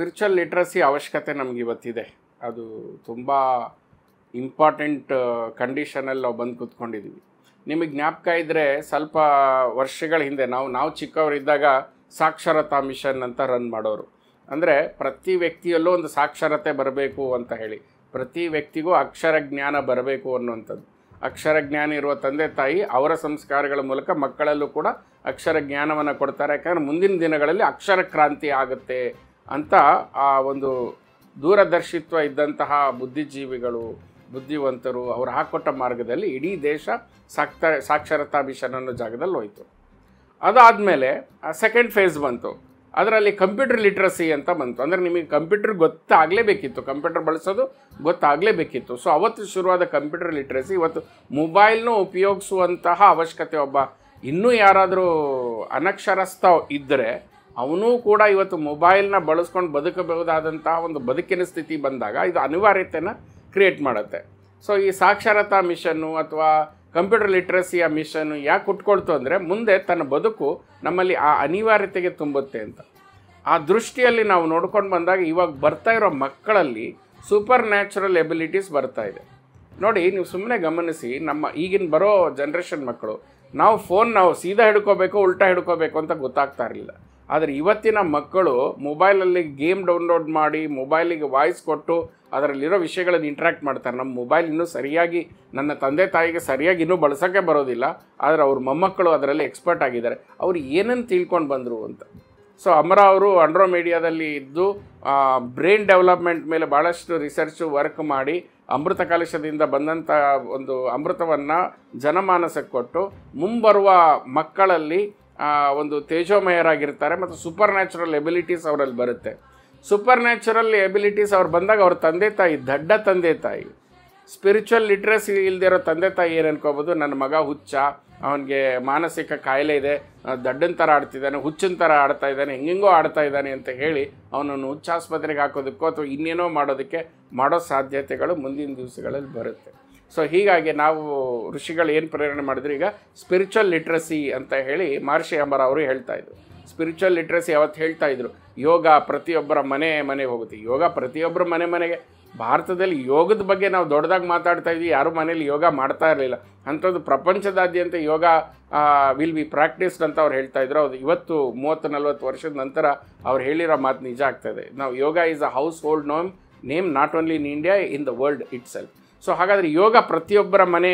Spiritual literacy ಅವಶ್ಯಕತೆ ನಮ್ಗೆ ಇವತ್ತಿದೆ. ಅದು ತುಂಬ ಇಂಪಾರ್ಟೆಂಟ್ ಕಂಡೀಷನಲ್ಲಿ ನಾವು ಬಂದು ಕೂತ್ಕೊಂಡಿದ್ದೀವಿ. ನಿಮಗೆ ಜ್ಞಾಪಕ ಇದ್ದರೆ ಸ್ವಲ್ಪ ವರ್ಷಗಳ ಹಿಂದೆ ನಾವು ಚಿಕ್ಕವರಿದ್ದಾಗ ಸಾಕ್ಷರತಾ ಮಿಷನ್ ಅಂತ ರನ್ ಮಾಡೋರು. ಅಂದರೆ ಪ್ರತಿ ವ್ಯಕ್ತಿಯಲ್ಲೂ ಒಂದು ಸಾಕ್ಷರತೆ ಬರಬೇಕು ಅಂತ ಹೇಳಿ, ಪ್ರತಿ ವ್ಯಕ್ತಿಗೂ ಅಕ್ಷರ ಜ್ಞಾನ ಬರಬೇಕು ಅನ್ನುವಂಥದ್ದು. ಅಕ್ಷರ ಜ್ಞಾನ ಇರುವ ತಂದೆ ತಾಯಿ ಅವರ ಸಂಸ್ಕಾರಗಳ ಮೂಲಕ ಮಕ್ಕಳಲ್ಲೂ ಕೂಡ ಅಕ್ಷರ ಜ್ಞಾನವನ್ನು ಕೊಡ್ತಾರೆ. ಯಾಕಂದರೆ ಮುಂದಿನ ದಿನಗಳಲ್ಲಿ ಅಕ್ಷರ ಕ್ರಾಂತಿ ಆಗುತ್ತೆ ಅಂತ ಆ ಒಂದು ದೂರದರ್ಶಿತ್ವ ಇದ್ದಂತಹ ಬುದ್ಧಿಜೀವಿಗಳು, ಬುದ್ಧಿವಂತರು ಅವರು ಹಾಕೊಟ್ಟ ಮಾರ್ಗದಲ್ಲಿ ಇಡೀ ದೇಶ ಸಾಕ್ಷರತಾ ಮಿಷನ್ ಅನ್ನೋ ಜಾಗದಲ್ಲಿ ಹೋಯಿತು. ಅದಾದಮೇಲೆ ಸೆಕೆಂಡ್ ಫೇಸ್ ಬಂತು. ಅದರಲ್ಲಿ ಕಂಪ್ಯೂಟರ್ ಲಿಟ್ರಸಿ ಅಂತ ಬಂತು. ಅಂದರೆ ನಿಮಗೆ ಕಂಪ್ಯೂಟರ್ ಗೊತ್ತಾಗಲೇಬೇಕಿತ್ತು, ಕಂಪ್ಯೂಟರ್ ಬಳಸೋದು ಗೊತ್ತಾಗಲೇಬೇಕಿತ್ತು. ಸೊ ಅವತ್ತು ಶುರುವಾದ ಕಂಪ್ಯೂಟರ್ ಲಿಟ್ರಸಿ ಇವತ್ತು ಮೊಬೈಲ್ನೂ ಉಪಯೋಗಿಸುವಂತಹ ಅವಶ್ಯಕತೆ. ಇನ್ನೂ ಯಾರಾದರೂ ಅನಕ್ಷರಸ್ಥ ಇದ್ದರೆ ಅವನೂ ಕೂಡ ಇವತ್ತು ಮೊಬೈಲ್ನ ಬಳಸ್ಕೊಂಡು ಬದುಕಬಹುದಾದಂತಹ ಒಂದು ಬದುಕಿನ ಸ್ಥಿತಿ ಬಂದಾಗ ಇದು ಅನಿವಾರ್ಯತೆಯನ್ನು ಕ್ರಿಯೇಟ್ ಮಾಡುತ್ತೆ. ಸೊ ಈ ಸಾಕ್ಷರತಾ ಮಿಷನ್ನು ಅಥವಾ ಕಂಪ್ಯೂಟರ್ ಲಿಟ್ರಸಿಯ ಮಿಷನ್ನು ಯಾಕೆ ಹುಟ್ಕೊಳ್ತು ಅಂದರೆ ಮುಂದೆ ತನ್ನ ಬದುಕು ನಮ್ಮಲ್ಲಿ ಆ ಅನಿವಾರ್ಯತೆಗೆ ತುಂಬುತ್ತೆ ಅಂತ. ಆ ದೃಷ್ಟಿಯಲ್ಲಿ ನಾವು ನೋಡ್ಕೊಂಡು ಬಂದಾಗ ಇವಾಗ ಬರ್ತಾ ಇರೋ ಮಕ್ಕಳಲ್ಲಿ ಸೂಪರ್ ನ್ಯಾಚುರಲ್ ಎಬಿಲಿಟೀಸ್ ಬರ್ತಾ ಇದೆ. ನೋಡಿ, ನೀವು ಸುಮ್ಮನೆ ಗಮನಿಸಿ, ನಮ್ಮ ಈಗಿನ ಬರೋ ಜನ್ರೇಷನ್ ಮಕ್ಕಳು ನಾವು ಸೀದಾ ಹಿಡ್ಕೋಬೇಕು ಉಲ್ಟಾ ಹಿಡ್ಕೋಬೇಕು ಅಂತ ಗೊತ್ತಾಗ್ತಾ ಇರಲಿಲ್ಲ. ಆದರೆ ಇವತ್ತಿನ ಮಕ್ಕಳು ಮೊಬೈಲಲ್ಲಿ ಗೇಮ್ ಡೌನ್ಲೋಡ್ ಮಾಡಿ ಮೊಬೈಲಿಗೆ ವಾಯ್ಸ್ ಕೊಟ್ಟು ಅದರಲ್ಲಿರೋ ವಿಷಯಗಳನ್ನು ಇಂಟ್ರ್ಯಾಕ್ಟ್ ಮಾಡ್ತಾರೆ. ನಮ್ಮ ಮೊಬೈಲ್ ಇನ್ನೂ ಸರಿಯಾಗಿ ನನ್ನ ತಂದೆ ತಾಯಿಗೆ ಸರಿಯಾಗಿ ಇನ್ನೂ ಬಳಸೋಕ್ಕೆ ಬರೋದಿಲ್ಲ, ಆದರೆ ಅವ್ರ ಮೊಮ್ಮಕ್ಕಳು ಅದರಲ್ಲಿ ಎಕ್ಸ್ಪರ್ಟ್ ಆಗಿದ್ದಾರೆ. ಅವರು ಏನನ್ನು ತಿಳ್ಕೊಂಡು ಬಂದರು ಅಂತ. ಸೊ ಅಮರ ಅವರು ಆಂಡ್ರೋಮೇಡಿಯಾದಲ್ಲಿ ಇದ್ದು ಬ್ರೈನ್ ಡೆವಲಪ್ಮೆಂಟ್ ಮೇಲೆ ಭಾಳಷ್ಟು ರಿಸರ್ಚು ವರ್ಕ್ ಮಾಡಿ ಅಮೃತ ಕಲಶದಿಂದ ಬಂದಂಥ ಒಂದು ಅಮೃತವನ್ನು ಜನಮಾನಸಕ್ಕೆ ಕೊಟ್ಟು ಮುಂಬರುವ ಮಕ್ಕಳಲ್ಲಿ ಒಂದು ತೇಜೋಮಯರಾಗಿರ್ತಾರೆ ಮತ್ತು ಸೂಪರ್ ನ್ಯಾಚುರಲ್ ಎಬಿಲಿಟೀಸ್ ಅವರಲ್ಲಿ ಬರುತ್ತೆ. ಸೂಪರ್ ನ್ಯಾಚುರಲ್ ಎಬಿಲಿಟೀಸ್ ಅವ್ರು ಬಂದಾಗ ಅವ್ರ ತಂದೆ ತಾಯಿ, ದಡ್ಡ ತಂದೆ ತಾಯಿ, ಸ್ಪಿರಿಚುವಲ್ ಲಿಟ್ರಸಿ ಇಲ್ಲದಿರೋ ತಂದೆ ತಾಯಿ ಏನು ಅನ್ಕೋಬೋದು, ನನ್ನ ಮಗ ಹುಚ್ಚ, ಅವನಿಗೆ ಮಾನಸಿಕ ಕಾಯಿಲೆ ಇದೆ, ದಡ್ಡನ ಥರ ಆಡ್ತಿದ್ದಾನೆ, ಹುಚ್ಚಿನ ಥರ ಆಡ್ತಾ ಇದ್ದಾನೆ, ಹೆಂಗೆಂಗೋ ಆಡ್ತಾ ಇದ್ದಾನೆ ಅಂತ ಹೇಳಿ ಅವನನ್ನು ಹುಚ್ಚಾಸ್ಪತ್ರೆಗೆ ಹಾಕೋದಕ್ಕೋ ಅಥವಾ ಇನ್ನೇನೋ ಮಾಡೋದಕ್ಕೆ ಮಾಡೋ ಸಾಧ್ಯತೆಗಳು ಮುಂದಿನ ದಿವಸಗಳಲ್ಲಿ ಬರುತ್ತೆ. ಸೊ ಹೀಗಾಗಿ ನಾವು ಋಷಿಗಳು ಏನು ಪ್ರೇರಣೆ ಮಾಡಿದ್ರು, ಈಗ ಸ್ಪಿರಿಚುವಲ್ ಲಿಟ್ರಸಿ ಅಂತ ಹೇಳಿ ಮಹರ್ಷಿ ಅಮರ ಅವರು ಹೇಳ್ತಾಯಿದ್ರು. ಸ್ಪಿರಿಚುವಲ್ ಲಿಟ್ರಸಿ ಅವತ್ತು ಹೇಳ್ತಾಯಿದ್ರು, ಯೋಗ ಪ್ರತಿಯೊಬ್ಬರ ಮನೆಗೆ ಹೋಗುತ್ತೆ. ಯೋಗ ಪ್ರತಿಯೊಬ್ಬರ ಮನೆಗೆ, ಭಾರತದಲ್ಲಿ ಯೋಗದ ಬಗ್ಗೆ ನಾವು ದೊಡ್ಡದಾಗಿ ಮಾತಾಡ್ತಾ ಇದ್ವಿ, ಯಾರೂ ಮನೇಲಿ ಯೋಗ ಮಾಡ್ತಾ ಇರಲಿಲ್ಲ. ಅಂಥದ್ದು ಪ್ರಪಂಚದಾದ್ಯಂತ ಯೋಗ ವಿಲ್ ಬಿ ಪ್ರಾಕ್ಟೀಸ್ಡ್ ಅಂತ ಅವ್ರು ಹೇಳ್ತಾಯಿದ್ರು. ಅದು ಇವತ್ತು 30-40 ವರ್ಷದ ನಂತರ ಅವ್ರು ಹೇಳಿರೋ ಮಾತು ನಿಜ ಆಗ್ತಾಯಿದೆ. ನಾವು ಯೋಗ is a house hold name not only in India, in the world it self. So ಹಾಗಾದರೆ ಯೋಗ ಪ್ರತಿಯೊಬ್ಬರ ಮನೆ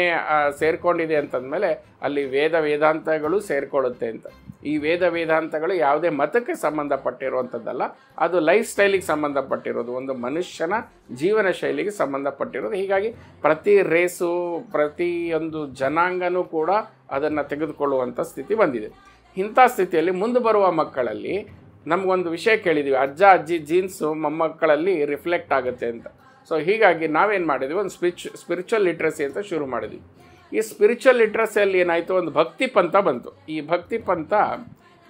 ಸೇರಿಕೊಂಡಿದೆ ಅಂತಂದಮೇಲೆ ಅಲ್ಲಿ ವೇದಾಂತಗಳು ಸೇರಿಕೊಳ್ಳುತ್ತೆ ಅಂತ. ಈ ವೇದಾಂತಗಳು ಯಾವುದೇ ಮತಕ್ಕೆ ಸಂಬಂಧಪಟ್ಟಿರುವಂಥದ್ದಲ್ಲ, ಅದು ಲೈಫ್ ಸ್ಟೈಲಿಗೆ ಸಂಬಂಧಪಟ್ಟಿರೋದು, ಒಂದು ಮನುಷ್ಯನ ಜೀವನ ಶೈಲಿಗೆ ಸಂಬಂಧಪಟ್ಟಿರೋದು. ಹೀಗಾಗಿ ಪ್ರತಿ ರೇಸು, ಪ್ರತಿಯೊಂದು ಜನಾಂಗನೂ ಕೂಡ ಅದನ್ನು ತೆಗೆದುಕೊಳ್ಳುವಂಥ ಸ್ಥಿತಿ ಬಂದಿದೆ. ಇಂಥ ಸ್ಥಿತಿಯಲ್ಲಿ ಮುಂದೆ ಬರುವ ಮಕ್ಕಳಲ್ಲಿ ನಮಗೊಂದು ವಿಷಯ ಕೇಳಿದ್ದೀವಿ, ಅಜ್ಜ ಅಜ್ಜಿ ಜೀನ್ಸು ಮೊಮ್ಮಕ್ಕಳಲ್ಲಿ ರಿಫ್ಲೆಕ್ಟ್ ಆಗುತ್ತೆ ಅಂತ. ಸೊ ಹೀಗಾಗಿ ನಾವೇನು ಮಾಡಿದ್ವಿ, ಒಂದು ಸ್ಪಿರಿಚುವಲ್ ಲಿಟ್ರಸಿ ಅಂತ ಶುರು ಮಾಡಿದ್ವಿ. ಈ ಸ್ಪಿರಿಚುವಲ್ ಲಿಟ್ರಸಿಯಲ್ಲಿ ಏನಾಯಿತು, ಒಂದು ಭಕ್ತಿ ಪಂಥ ಬಂತು. ಈ ಭಕ್ತಿ ಪಂಥ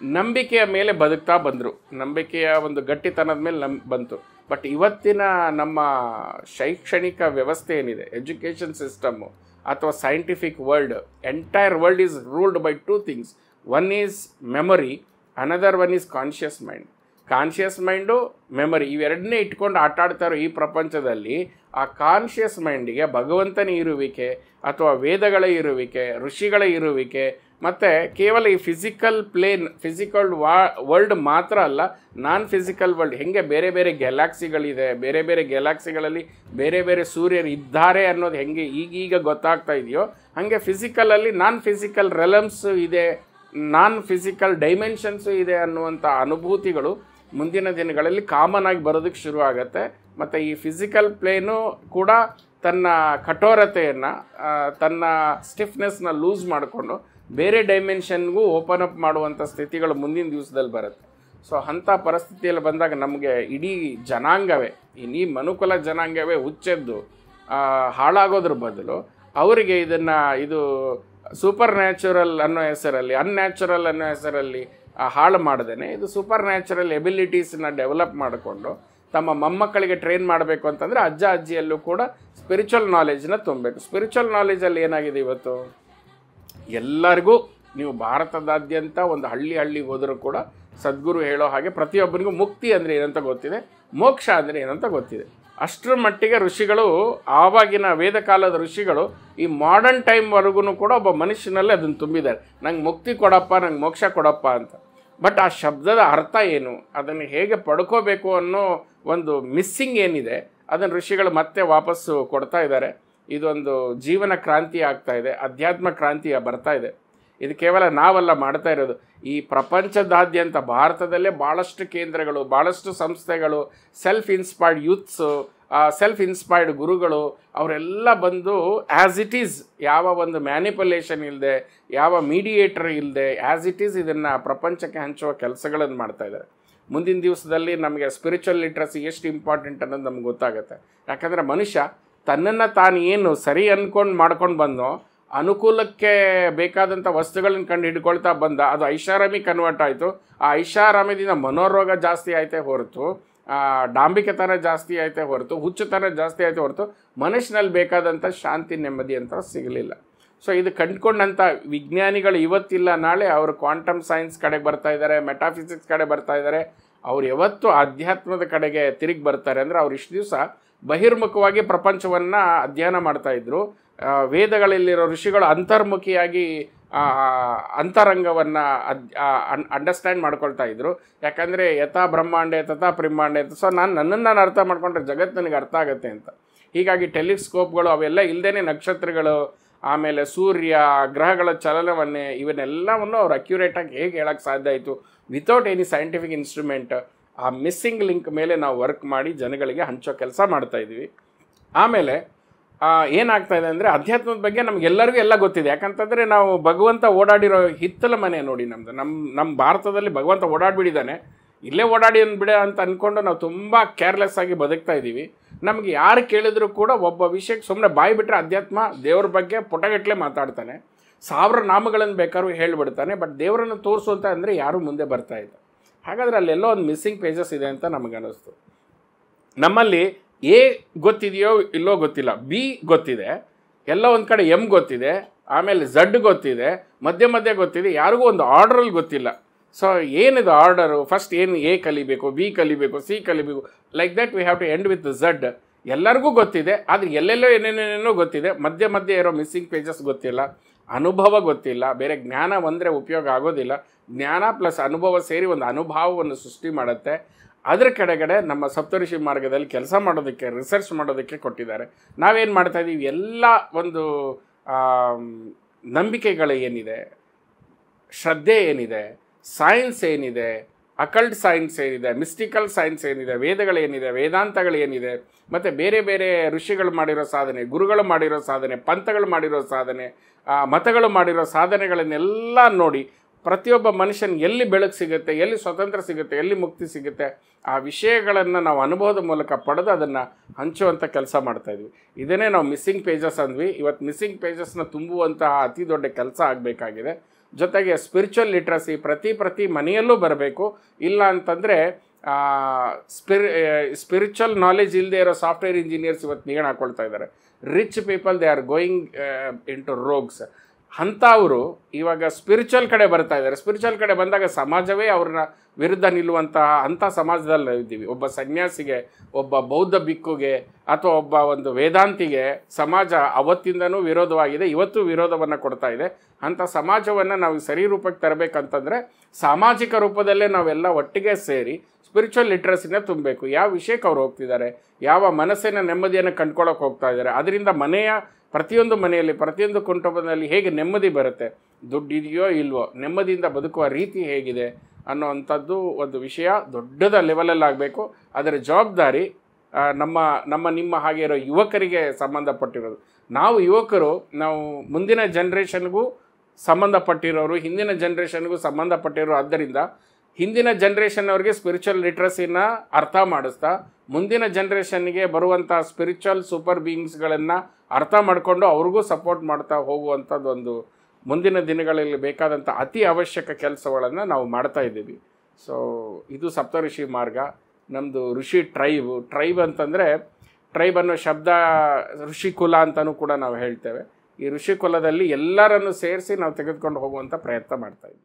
ನಂಬಿಕೆಯ ಮೇಲೆ ಬದುಕ್ತಾ ಬಂದರು, ನಂಬಿಕೆಯ ಒಂದು ಗಟ್ಟಿತನದ ಮೇಲೆ ಬಂತು. ಬಟ್ ಇವತ್ತಿನ ನಮ್ಮ ಶೈಕ್ಷಣಿಕ ವ್ಯವಸ್ಥೆ ಏನಿದೆ, ಎಜುಕೇಷನ್ ಸಿಸ್ಟಮ್ಮು ಅಥವಾ scientific world, entire world is ruled by 2 things. One is memory, another one is conscious mind. Conscious mind, memory, ಇವೆರಡನ್ನೇ ಇಟ್ಕೊಂಡು ಆಟಾಡ್ತಾರೋ ಈ ಪ್ರಪಂಚದಲ್ಲಿ ಆ ಕಾನ್ಷಿಯಸ್ ಮೈಂಡಿಗೆ ಭಗವಂತನ ಇರುವಿಕೆ ಅಥವಾ ವೇದಗಳ ಇರುವಿಕೆ, ಋಷಿಗಳ ಇರುವಿಕೆ ಮತ್ತು ಕೇವಲ ಈ ಫಿಸಿಕಲ್ ವರ್ಲ್ಡ್ ಮಾತ್ರ ಅಲ್ಲ, ನಾನ್ ಫಿಸಿಕಲ್ ವರ್ಲ್ಡ್, ಹೆಂಗೆ ಬೇರೆ ಬೇರೆ ಗ್ಯಾಲಾಕ್ಸಿಗಳಿದೆ, ಬೇರೆ ಬೇರೆ ಗ್ಯಾಲಾಕ್ಸಿಗಳಲ್ಲಿ ಬೇರೆ ಬೇರೆ ಸೂರ್ಯರು ಇದ್ದಾರೆ ಅನ್ನೋದು ಹೆಂಗೆ ಈಗೀಗ ಗೊತ್ತಾಗ್ತಾ ಇದೆಯೋ, ಹಾಗೆ ಫಿಸಿಕಲಲ್ಲಿ ನಾನ್ ಫಿಸಿಕಲ್ ರೆಲಮ್ಸ್ ಇದೆ, ನಾನ್ ಫಿಸಿಕಲ್ ಡೈಮೆನ್ಷನ್ಸು ಇದೆ ಅನ್ನುವಂಥ ಅನುಭೂತಿಗಳು ಮುಂದಿನ ದಿನಗಳಲ್ಲಿ ಕಾಮನ್ ಆಗಿ ಬರೋದಕ್ಕೆ ಶುರು ಆಗುತ್ತೆ. ಮತ್ತು ಈ ಫಿಸಿಕಲ್ ಪ್ಲೇನು ಕೂಡ ತನ್ನ ಕಠೋರತೆಯನ್ನು, ತನ್ನ ಸ್ಟಿಫ್ನೆಸ್ನ ಲೂಸ್ ಮಾಡಿಕೊಂಡು ಬೇರೆ ಡೈಮೆನ್ಷನ್ಗೂ ಓಪನ್ ಅಪ್ ಮಾಡುವಂಥ ಸ್ಥಿತಿಗಳು ಮುಂದಿನ ದಿವಸದಲ್ಲಿ ಬರುತ್ತೆ. ಸೊ ಅಂಥ ಪರಿಸ್ಥಿತಿಯಲ್ಲಿ ಬಂದಾಗ ನಮಗೆ ಇಡೀ ಜನಾಂಗವೇ, ಈ ಮನುಕುಲ ಜನಾಂಗವೇ ಹುಚ್ಚೆದ್ದು ಹಾಳಾಗೋದ್ರ ಬದಲು ಅವರಿಗೆ ಇದು ಸೂಪರ್ ನ್ಯಾಚುರಲ್ ಅನ್ನೋ ಹೆಸರಲ್ಲಿ, ಅನ್ಯಾಚುರಲ್ ಅನ್ನೋ ಹೆಸರಲ್ಲಿ ಹಾಳು ಮಾಡ್ದೇನೆ ಇದು ಸೂಪರ್ ನ್ಯಾಚುರಲ್ ಎಬಿಲಿಟೀಸನ್ನ ಡೆವಲಪ್ ಮಾಡಿಕೊಂಡು ತಮ್ಮ ಮೊಮ್ಮಕ್ಕಳಿಗೆ ಟ್ರೈನ್ ಮಾಡಬೇಕು ಅಂತಂದರೆ ಅಜ್ಜ ಅಜ್ಜಿಯಲ್ಲೂ ಕೂಡ ಸ್ಪಿರಿಚುವಲ್ ನಾಲೆಜ್ನ ತುಂಬಬೇಕು. ಸ್ಪಿರಿಚುವಲ್ ನಾಲೆಜಲ್ಲಿ ಏನಾಗಿದೆ ಇವತ್ತು, ಎಲ್ಲರಿಗೂ ನೀವು ಭಾರತದಾದ್ಯಂತ ಒಂದು ಹಳ್ಳಿಗೆ ಹೋದರೂ ಕೂಡ ಸದ್ಗುರು ಹೇಳೋ ಹಾಗೆ ಪ್ರತಿಯೊಬ್ಬರಿಗೂ ಮುಕ್ತಿ ಅಂದರೆ ಏನಂತ ಗೊತ್ತಿದೆ, ಮೋಕ್ಷ ಅಂದರೆ ಏನಂತ ಗೊತ್ತಿದೆ. ಅಷ್ಟರ ಮಟ್ಟಿಗೆ ಋಷಿಗಳು, ಆವಾಗಿನ ವೇದಕಾಲದ ಋಷಿಗಳು ಈ ಮಾಡರ್ನ್ ಟೈಮ್ವರೆಗೂ ಕೂಡ ಒಬ್ಬ ಮನುಷ್ಯನಲ್ಲಿ ಅದನ್ನು ತುಂಬಿದ್ದಾರೆ. ನಂಗೆ ಮುಕ್ತಿ ಕೊಡಪ್ಪ, ನಂಗೆ ಮೋಕ್ಷ ಕೊಡಪ್ಪ ಅಂತ. ಬಟ್ ಆ ಶಬ್ದದ ಅರ್ಥ ಏನು, ಅದನ್ನು ಹೇಗೆ ಪಡ್ಕೋಬೇಕು ಅನ್ನೋ ಒಂದು ಮಿಸ್ಸಿಂಗ್ ಏನಿದೆ ಅದನ್ನು ಋಷಿಗಳು ಮತ್ತೆ ವಾಪಸ್ಸು ಕೊಡ್ತಾ ಇದ್ದಾರೆ. ಇದೊಂದು ಜೀವನ ಕ್ರಾಂತಿ ಆಗ್ತಾ ಇದೆ, ಅಧ್ಯಾತ್ಮ ಕ್ರಾಂತಿಯ ಬರ್ತಾ ಇದೆ. ಇದು ಕೇವಲ ನಾವೆಲ್ಲ ಮಾಡ್ತಾ ಇರೋದು. ಈ ಪ್ರಪಂಚದಾದ್ಯಂತ ಭಾರತದಲ್ಲೇ ಭಾಳಷ್ಟು ಕೇಂದ್ರಗಳು, ಭಾಳಷ್ಟು ಸಂಸ್ಥೆಗಳು, self inspired youths, self inspired ಗುರುಗಳು ಅವರೆಲ್ಲ ಬಂದು ಆ್ಯಸ್ ಇಟ್ ಈಸ್, ಯಾವ ಒಂದು ಮ್ಯಾನಿಪುಲೇಷನ್ ಇಲ್ಲದೆ, ಯಾವ ಮೀಡಿಯೇಟರ್ ಇಲ್ಲದೆ ಆ್ಯಸ್ ಇಟ್ ಈಸ್ ಇದನ್ನು ಪ್ರಪಂಚಕ್ಕೆ ಹಂಚುವ ಕೆಲಸಗಳನ್ನು ಮಾಡ್ತಾ ಇದ್ದಾರೆ. ಮುಂದಿನ ದಿವಸದಲ್ಲಿ ನಮಗೆ ಸ್ಪಿರಿಚುವಲ್ ಲಿಟ್ರಸಿ ಎಷ್ಟು ಇಂಪಾರ್ಟೆಂಟ್ ಅನ್ನೋದು ನಮ್ಗೆ ಗೊತ್ತಾಗುತ್ತೆ. ಯಾಕಂದರೆ ಮನುಷ್ಯ ತನ್ನನ್ನು ತಾನು ಏನು ಸರಿ ಅಂದ್ಕೊಂಡು ಮಾಡ್ಕೊಂಡು ಬಂದೋ, ಅನುಕೂಲಕ್ಕೆ ಬೇಕಾದಂಥ ವಸ್ತುಗಳನ್ನ ಕಂಡು ಹಿಡ್ಕೊಳ್ತಾ ಬಂದ, ಅದು ಐಷಾರಾಮಿ ಕನ್ವರ್ಟ್ ಆಯಿತು. ಆ ಐಷಾರಾಮ್ಯದಿಂದ ಮನೋರೋಗ ಜಾಸ್ತಿ ಆಯಿತೇ ಹೊರತು, ಡಾಂಬಿಕತನ ಜಾಸ್ತಿ ಆಯಿತೇ ಹೊರತು, ಹುಚ್ಚುತನ ಜಾಸ್ತಿ ಆಯಿತೇ ಹೊರತು ಮನುಷ್ಯನಲ್ಲಿ ಬೇಕಾದಂಥ ಶಾಂತಿ ನೆಮ್ಮದಿ ಅಂತ ಸಿಗಲಿಲ್ಲ. ಸೊ ಇದು ಕಂಡುಕೊಂಡಂಥ ವಿಜ್ಞಾನಿಗಳು ಇವತ್ತಿಲ್ಲ ನಾಳೆ ಅವರು ಕ್ವಾಂಟಮ್ ಸೈನ್ಸ್ ಕಡೆಗೆ ಬರ್ತಾ ಇದ್ದಾರೆ, ಮೆಟಾಫಿಸಿಕ್ಸ್ ಕಡೆ ಬರ್ತಾ ಇದ್ದಾರೆ. ಅವ್ರು ಯಾವತ್ತು ಆಧ್ಯಾತ್ಮದ ಕಡೆಗೆ ತಿರುಗಿ ಬರ್ತಾರೆ ಅಂದರೆ ಅವ್ರು ಇಷ್ಟು ದಿವಸ ಬಹಿರ್ಮುಖವಾಗಿ ಪ್ರಪಂಚವನ್ನು ಅಧ್ಯಯನ ಮಾಡ್ತಾಯಿದ್ರು. ವೇದಗಳಲ್ಲಿರೋ ಋಷಿಗಳು ಅಂತರ್ಮುಖಿಯಾಗಿ ಅಂತರಂಗವನ್ನು ಅಂಡರ್ಸ್ಟ್ಯಾಂಡ್ ಮಾಡ್ಕೊಳ್ತಾ ಇದ್ರು. ಯಾಕಂದರೆ ಯಥಾ ಬ್ರಹ್ಮಾಂಡೆ ತಥಾ ಬ್ರಹ್ಮಾಂಡೆ ಅಂತ. ಸೊ ನನ್ನನ್ನು ಅರ್ಥ ಮಾಡ್ಕೊಂಡ್ರೆ ಜಗತ್ತು ನನಗೆ ಅರ್ಥ ಆಗುತ್ತೆ ಅಂತ. ಹೀಗಾಗಿ ಟೆಲಿಸ್ಕೋಪ್ಗಳು ಅವೆಲ್ಲ ಇಲ್ಲದೇ ನಕ್ಷತ್ರಗಳು, ಆಮೇಲೆ ಸೂರ್ಯ, ಗ್ರಹಗಳ ಚಲನವನ್ನೇ, ಇವನ್ನೆಲ್ಲವನ್ನು ಅವ್ರು ಅಕ್ಯುರೇಟಾಗಿ ಹೇಗೆ ಹೇಳೋಕ್ಕೆ ಸಾಧ್ಯ ಆಯಿತು ವಿತೌಟ್ ಎನಿ ಸೈಂಟಿಫಿಕ್ ಇನ್ಸ್ಟ್ರೂಮೆಂಟ್. ಆ ಮಿಸ್ಸಿಂಗ್ ಲಿಂಕ್ ಮೇಲೆ ನಾವು ವರ್ಕ್ ಮಾಡಿ ಜನಗಳಿಗೆ ಹಂಚೋ ಕೆಲಸ ಮಾಡ್ತಾಯಿದ್ವಿ. ಆಮೇಲೆ ಏನಾಗ್ತಾಯಿದೆ ಅಂದರೆ ಅಧ್ಯಾತ್ಮದ ಬಗ್ಗೆ ನಮಗೆಲ್ಲರಿಗೂ ಎಲ್ಲ ಗೊತ್ತಿದೆ. ಯಾಕಂತಂದರೆ ನಾವು ಭಗವಂತ ಓಡಾಡಿರೋ ಹಿತ್ತಲ ಮನೆ ನೋಡಿ ನಮ್ಮದು. ನಮ್ಮ ಭಾರತದಲ್ಲಿ ಭಗವಂತ ಓಡಾಡಿಬಿಟ್ಟಿದ್ದಾನೆ, ಇಲ್ಲೇ ಓಡಾಡಿ ಬಿಡ ಅಂತ ಅಂದ್ಕೊಂಡು ನಾವು ತುಂಬ ಕೇರ್ಲೆಸ್ ಆಗಿ ಬದುಕ್ತಾ ಇದ್ದೀವಿ. ನಮಗೆ ಯಾರು ಕೇಳಿದ್ರು ಕೂಡ ಒಬ್ಬ ವಿಷಯಕ್ಕೆ ಸುಮ್ಮನೆ ಬಾಯಿ ಬಿಟ್ಟರೆ ಅಧ್ಯಾತ್ಮ ದೇವ್ರ ಬಗ್ಗೆ ಪುಟಗಟ್ಟಲೆ ಮಾತಾಡ್ತಾನೆ, 1000 ನಾಮಗಳನ್ನು ಬೇಕಾದ್ರೂ ಹೇಳಿಬಿಡ್ತಾನೆ. ಬಟ್ ದೇವರನ್ನು ತೋರಿಸು ಅಂತ ಅಂದರೆ ಯಾರೂ ಮುಂದೆ ಬರ್ತಾ ಇಲ್ಲ. ಹಾಗಾದರೆ ಅಲ್ಲೆಲ್ಲೋ ಒಂದು ಮಿಸ್ಸಿಂಗ್ ಪೇಜಸ್ ಇದೆ ಅಂತ ನಮಗನ್ನಿಸ್ತು. ನಮ್ಮಲ್ಲಿ ಎ ಗೊತ್ತಿದೆಯೋ ಇಲ್ಲೋ ಗೊತ್ತಿಲ್ಲ, ಬಿ ಗೊತ್ತಿದೆ, ಎಲ್ಲ ಒಂದು ಕಡೆ ಎಮ್ ಗೊತ್ತಿದೆ, ಆಮೇಲೆ ಝಡ್ ಗೊತ್ತಿದೆ, ಮಧ್ಯೆ ಗೊತ್ತಿದೆ, ಯಾರಿಗೂ ಒಂದು ಆರ್ಡ್ರಲ್ಲಿ ಗೊತ್ತಿಲ್ಲ. ಸೊ ಏನಿದು ಆರ್ಡರು, ಫಸ್ಟ್ ಏನು ಎ ಕಲಿಬೇಕು, ಬಿ ಕಲಿಬೇಕು, ಸಿ ಕಲಿಬೇಕು, like that we have to end with Z. ಎಲ್ಲರಿಗೂ ಗೊತ್ತಿದೆ, ಆದರೆ ಎಲ್ಲೆಲ್ಲೋ ಏನೇನೇನೋ ಗೊತ್ತಿದೆ, ಮಧ್ಯೆ ಇರೋ ಮಿಸ್ಸಿಂಗ್ ಪೇಜಸ್ ಗೊತ್ತಿಲ್ಲ, ಅನುಭವ ಗೊತ್ತಿಲ್ಲ. ಬೇರೆ ಜ್ಞಾನ ಒಂದರೆ ಉಪಯೋಗ ಆಗೋದಿಲ್ಲ. ಜ್ಞಾನ ಪ್ಲಸ್ ಅನುಭವ ಸೇರಿ ಒಂದು ಅನುಭವವನ್ನು ಸೃಷ್ಟಿ ಮಾಡುತ್ತೆ. ಅದರ ಕೆಳಗಡೆ ನಮ್ಮ ಸಪ್ತಋಷಿ ಮಾರ್ಗದಲ್ಲಿ ಕೆಲಸ ಮಾಡೋದಕ್ಕೆ, ರಿಸರ್ಚ್ ಮಾಡೋದಕ್ಕೆ ಕೊಟ್ಟಿದ್ದಾರೆ. ನಾವೇನು ಮಾಡ್ತಾಯಿದ್ದೀವಿ, ಎಲ್ಲ ಒಂದು ನಂಬಿಕೆಗಳು ಏನಿದೆ, ಶ್ರದ್ಧೆ ಏನಿದೆ, ಸೈನ್ಸ್ ಏನಿದೆ, ಅಕಲ್ಟ್ ಸೈನ್ಸ್ ಏನಿದೆ, ಮಿಸ್ಟಿಕಲ್ ಸೈನ್ಸ್ ಏನಿದೆ, ವೇದಗಳೇನಿದೆ, ವೇದಾಂತಗಳೇನಿದೆ, ಮತ್ತು ಬೇರೆ ಬೇರೆ ಋಷಿಗಳು ಮಾಡಿರೋ ಸಾಧನೆ, ಗುರುಗಳು ಮಾಡಿರೋ ಸಾಧನೆ, ಪಂಥಗಳು ಮಾಡಿರೋ ಸಾಧನೆ, ಮತಗಳು ಮಾಡಿರೋ ಸಾಧನೆಗಳನ್ನೆಲ್ಲ ನೋಡಿ ಪ್ರತಿಯೊಬ್ಬ ಮನುಷ್ಯನಿಗೆ ಎಲ್ಲಿ ಬೆಳಕು ಸಿಗುತ್ತೆ, ಎಲ್ಲಿ ಸ್ವತಂತ್ರ ಸಿಗುತ್ತೆ, ಎಲ್ಲಿ ಮುಕ್ತಿ ಸಿಗುತ್ತೆ, ಆ ವಿಷಯಗಳನ್ನು ನಾವು ಅನುಭವದ ಮೂಲಕ ಪಡೆದು ಅದನ್ನು ಹಂಚುವಂಥ ಕೆಲಸ ಮಾಡ್ತಾಯಿದ್ವಿ. ಇದನ್ನೇ ನಾವು ಮಿಸ್ಸಿಂಗ್ ಪೇಜಸ್ ಅಂದ್ವಿ. ಇವತ್ತು ಮಿಸ್ಸಿಂಗ್ ಪೇಜಸ್ನ ತುಂಬುವಂತಹ ಅತಿ ದೊಡ್ಡ ಕೆಲಸ ಆಗಬೇಕಾಗಿದೆ. ಜೊತೆಗೆ ಸ್ಪಿರಿಚುವಲ್ ಲಿಟ್ರಸಿ ಪ್ರತಿ ಮನೆಯಲ್ಲೂ ಬರಬೇಕು. ಇಲ್ಲ ಅಂತಂದರೆ ಸ್ಪಿರಿಚುವಲ್ ನಾಲೆಜ್ ಇಲ್ಲದೆ ಇರೋ ಸಾಫ್ಟ್ವೇರ್ ಇಂಜಿನಿಯರ್ಸ್ ಇವತ್ತು ನೇಣು ಹಾಕ್ಕೊಳ್ತಾ ಇದ್ದಾರೆ. Rich people they are going into ರೋಗ್ಸ್. ಅಂಥವರು ಇವಾಗ ಸ್ಪಿರಿಚುವಲ್ ಕಡೆ ಬರ್ತಾ ಇದ್ದಾರೆ. ಸ್ಪಿರಿಚುವಲ್ ಕಡೆ ಬಂದಾಗ ಸಮಾಜವೇ ಅವ್ರನ್ನ ವಿರುದ್ಧ ನಿಲ್ಲುವಂತಹ ಅಂಥ ಸಮಾಜದಲ್ಲಿ ಇದ್ದೀವಿ. ಒಬ್ಬ ಸನ್ಯಾಸಿಗೆ, ಒಬ್ಬ ಬೌದ್ಧ ಬಿಕ್ಕುಗೆ, ಅಥವಾ ಒಬ್ಬ ಒಂದು ವೇದಾಂತಿಗೆ ಸಮಾಜ ಅವತ್ತಿಂದನೂ ವಿರೋಧವಾಗಿದೆ, ಇವತ್ತು ವಿರೋಧವನ್ನು ಕೊಡ್ತಾ ಇದೆ. ಅಂಥ ಸಮಾಜವನ್ನು ನಾವು ಸರಿ ರೂಪಕ್ಕೆ ತರಬೇಕಂತಂದರೆ ಸಾಮಾಜಿಕ ರೂಪದಲ್ಲೇ ನಾವೆಲ್ಲ ಒಟ್ಟಿಗೆ ಸೇರಿ ಸ್ಪಿರಿಚುವಲ್ ಲಿಟ್ರಸಿನ ತುಂಬಬೇಕು. ಯಾವ ವಿಷಯಕ್ಕೆ ಅವ್ರು ಹೋಗ್ತಿದ್ದಾರೆ, ಯಾವ ಮನಸ್ಸಿನ ನೆಮ್ಮದಿಯನ್ನು ಕಂಡ್ಕೊಳ್ಳೋಕೆ ಹೋಗ್ತಾ ಇದ್ದಾರೆ, ಅದರಿಂದ ಮನೆಯ ಪ್ರತಿಯೊಂದು ಮನೆಯಲ್ಲಿ, ಪ್ರತಿಯೊಂದು ಕುಟುಂಬದಲ್ಲಿ ಹೇಗೆ ನೆಮ್ಮದಿ ಬರುತ್ತೆ, ದುಡ್ಡಿದೆಯೋ ಇಲ್ವೋ, ನೆಮ್ಮದಿಯಿಂದ ಬದುಕುವ ರೀತಿ ಹೇಗಿದೆ ಅನ್ನೋವಂಥದ್ದು ಒಂದು ವಿಷಯ ದೊಡ್ಡದ ಲೆವೆಲಲ್ಲಾಗಬೇಕು. ಅದರ ಜವಾಬ್ದಾರಿ ನಿಮ್ಮ ಹಾಗೆ ಇರೋ ಯುವಕರಿಗೆ ಸಂಬಂಧಪಟ್ಟಿರೋದು. ನಾವು ಯುವಕರು, ನಾವು ಮುಂದಿನ ಜನ್ರೇಷನ್ಗೂ ಸಂಬಂಧಪಟ್ಟಿರೋರು, ಹಿಂದಿನ ಜನ್ರೇಷನ್ಗೂ ಸಂಬಂಧಪಟ್ಟಿರೋರು. ಆದ್ದರಿಂದ ಹಿಂದಿನ ಜನ್ರೇಷನ್ನವ್ರಿಗೆ ಸ್ಪಿರಿಚುವಲ್ ಲಿಟ್ರಸಿನ ಅರ್ಥ ಮಾಡಿಸ್ತಾ, ಮುಂದಿನ ಜನ್ರೇಷನ್ಗೆ ಬರುವಂಥ ಸ್ಪಿರಿಚುವಲ್ ಸೂಪರ್ ಬೀಯಿಂಗ್ಸ್ಗಳನ್ನು ಅರ್ಥ ಮಾಡಿಕೊಂಡು ಅವ್ರಿಗೂ ಸಪೋರ್ಟ್ ಮಾಡ್ತಾ ಹೋಗುವಂಥದ್ದು ಒಂದು ಮುಂದಿನ ದಿನಗಳಲ್ಲಿ ಬೇಕಾದಂಥ ಅತಿ ಅವಶ್ಯಕ ಕೆಲಸಗಳನ್ನು ನಾವು ಮಾಡ್ತಾ ಇದ್ದೀವಿ. ಸೊ ಇದು ಸಪ್ತಋಷಿ ಮಾರ್ಗ. ನಮ್ಮದು ಋಷಿ ಟ್ರೈಬ್ ಅಂತಂದರೆ, ಟ್ರೈಬ್ ಅನ್ನೋ ಶಬ್ದ ಋಷಿಕುಲ ಅಂತಲೂ ಕೂಡ ನಾವು ಹೇಳ್ತೇವೆ. ಈ ಋಷಿಕುಲದಲ್ಲಿ ಎಲ್ಲರನ್ನು ಸೇರಿಸಿ ನಾವು ತೆಗೆದುಕೊಂಡು ಹೋಗುವಂಥ ಪ್ರಯತ್ನ ಮಾಡ್ತಾಯಿದ್ವಿ.